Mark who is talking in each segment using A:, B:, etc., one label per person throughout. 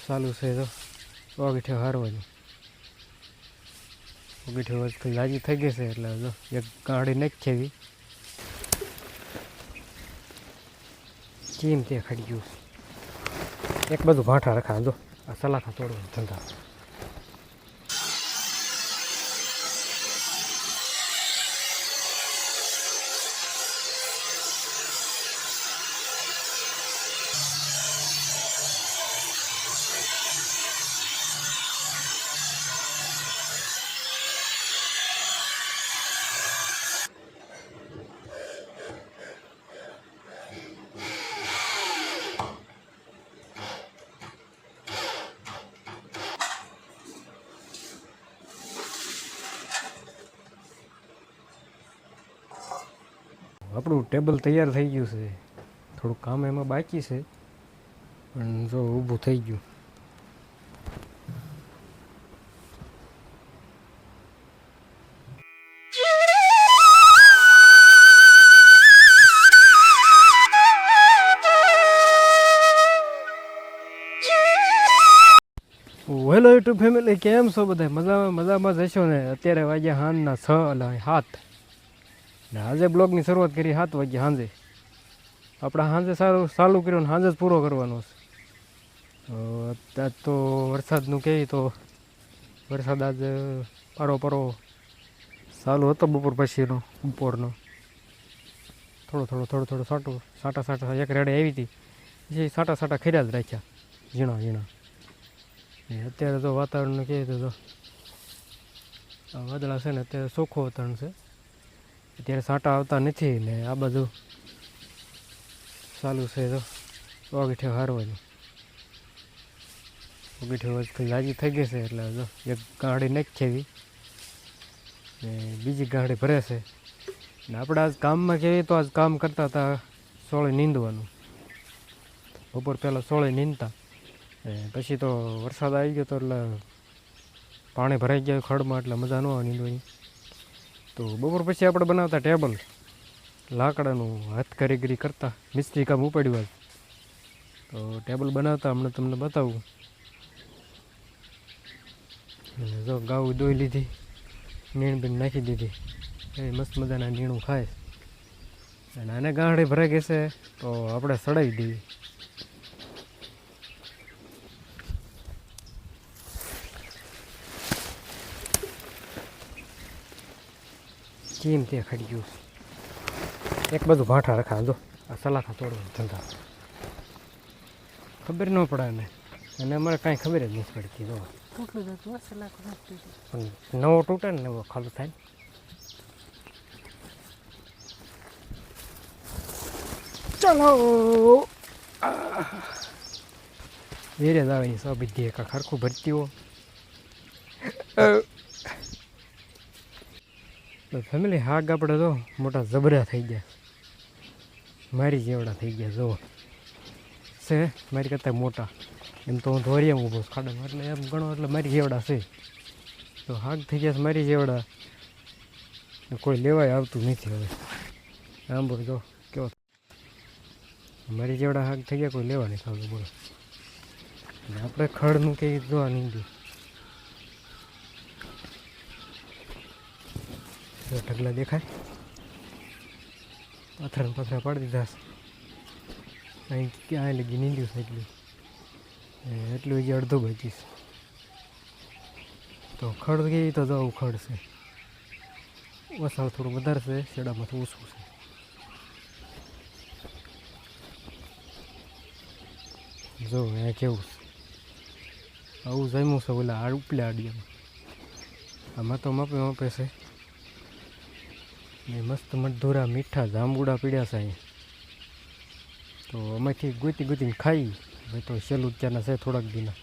A: ચાલુ છે તો ઓગીઠે હારવાની ઓગીઠે વસ્તુ લાજી થઈ ગઈ છે એટલે જો એક ગાડી નાખી એવી ચીમ તે ખડી ગયું એક બધું ભાંઠા રખા જો આ સલાખા તોડવા ધંધા આપણું ટેબલ તૈયાર થઈ ગયું છે થોડું કામ એમાં બાકી છે પણ જો ઊભું થઈ ગયું હેલો યુટ્યુબ ફેમિલી કેમ છો બધા મજામાં જશો ને અત્યારે વાગ્યા સાંજના 6 એટલે 7 ને આજે બ્લોગની શરૂઆત કરી 7 વાગ્યા સાંજે આપણે સાંજે ચાલુ કર્યું ને સાંજે જ પૂરો કરવાનો છે આજ તો વરસાદનું કહીએ તો વરસાદ આજ પારો ચાલુ હતો બપોર પછીનો બપોરનો થોડો સાટા એક રેડે આવી હતી પછી સાટા ખર્યા જ રાખ્યા ઝીણા અત્યારે તો વાતાવરણ કહીએ તો વાદળા છે ને અત્યારે ચોખ્ખું વાતાવરણ છે અત્યારે સાટા આવતા નથી ને આ બધું ચાલુ છે તો ઓગીઠે હારવાની ઓગીઠે વસ્તુ લાજી થઈ ગઈ છે એટલે જો એક ગાડી નાખી એવી ને બીજી ગાડી ભરે છે ને આપણે આજ કામમાં કહીએ તો આજ કામ કરતા હતા સોળે નીંદવાનું બપોર પહેલાં સોળે નીંદતા પછી તો વરસાદ આવી ગયો તો એટલે પાણી ભરાઈ ગયા ખડમાં એટલે મજા ન આવે નીંદવાની તો બપોર પછી આપણે બનાવતા ટેબલ લાકડાનું હાથ કારીગરી કરતા મિસ્ત્રી કામ ઉપાડ્યું તો ટેબલ બનાવતા હમણાં તમને બતાવું જો ગાવું દોઈ લીધી નીણ બીણ નાખી દીધી એ મસ્ત મજાના નીણું ખાય અને આને ગાંઠી ભરાઈ ગઈ છે તો આપણે સડાવી દઈએ ચીમ તે ખડી ગયું એક બધું ભાંઠા રખા જો આ સલાખા તોડવા ધંધા ખબર ન પડે અને અમારે કાંઈ ખબર જ નથી પડતી જો પણ નવો તૂટે ને નવો ખાલું થાય ચાલો ધીરે દાવાની સો બધી એક ખરખું ભરતી હો ફેમિલી હાગ આપણે તો મોટા જબરા થઈ ગયા મારી જેવડા થઈ ગયા જો છે મારી કરતાં મોટા એમ તો હું ધોરીએ ઊભો ખાડામાં એટલે એમ ગણો એટલે મારી જેવડા છે તો હાગ થઈ ગયા મારી જેવડા કોઈ લેવાય આવતું નથી હવે આમ બોલ જો કેવો મારી જેવડા હાગ થઈ ગયા કોઈ લેવા નથી આવતું બોલો આપણે ખડનું કંઈ જોવા નીંદ્યું ઢગલા દેખાય પથરા પાડી દીધા અહીં ક્યાં લગી નીંદ્યું છે એટલું હજી અડધું બચીશ તો ખડ ગઈ તો જવું ખડ છે વસાળ થોડું વધારે છે શેડામાં તો ઓછું છે જો અહીંયા કેવું છે આવું જમ્યું છે ઓલા ઉપલા આડિયામાં આમાં તો માપે છે ને મસ્ત મધુરા મીઠા જાંબુડા પીડ્યા છે અહીંયા તો આમાંથી ગોતીને ખાઈ હવે તો સહેલું ત્યાંના છે થોડાક દીના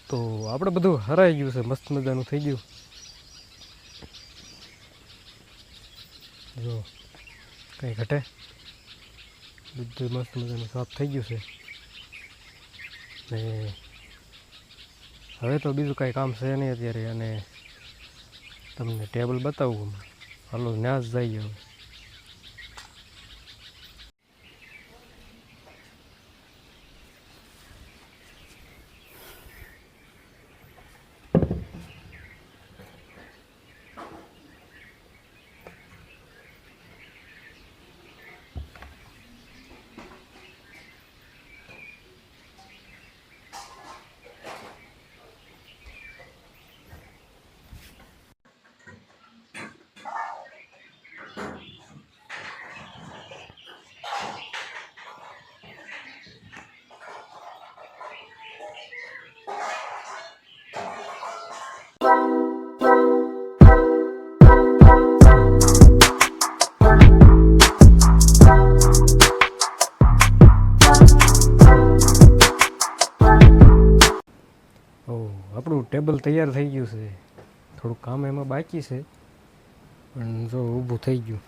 A: તો આપણે બધું હરાઈ ગયું છે મસ્ત મજાનું થઈ ગયું જો કંઈ ઘટે બધું મસ્ત મજાનું સાફ થઈ ગયું છે ને હવે તો બીજું કાંઈ કામ છે નહીં અત્યારે અને તમને ટેબલ બતાવું હાલો ન્યાસ જઈએ હવે ટેબલ તૈયાર થઈ ગયું છે, થોડું કામ એમાં બાકી છે, પણ જો ઊભું થઈ ગયું.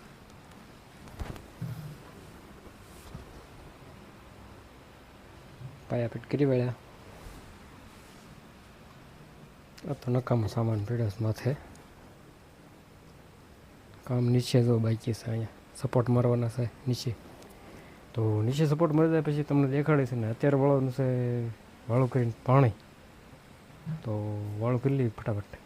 A: પાયા પીટ કરી વળ્યા. આ તો નકામો સામાન પીડ્યો છે માથે. કામ નીચે જો બાકી છે, અહીંયા સપોર્ટ મારવાના છે નીચે. તો નીચે સપોર્ટ મરી જાય પછી તમને દેખાડે છે ને. અત્યારે વાળવાનું છે વાળું કરીને પાણી, તો વાળું કરી લઈએ ફટાફટ.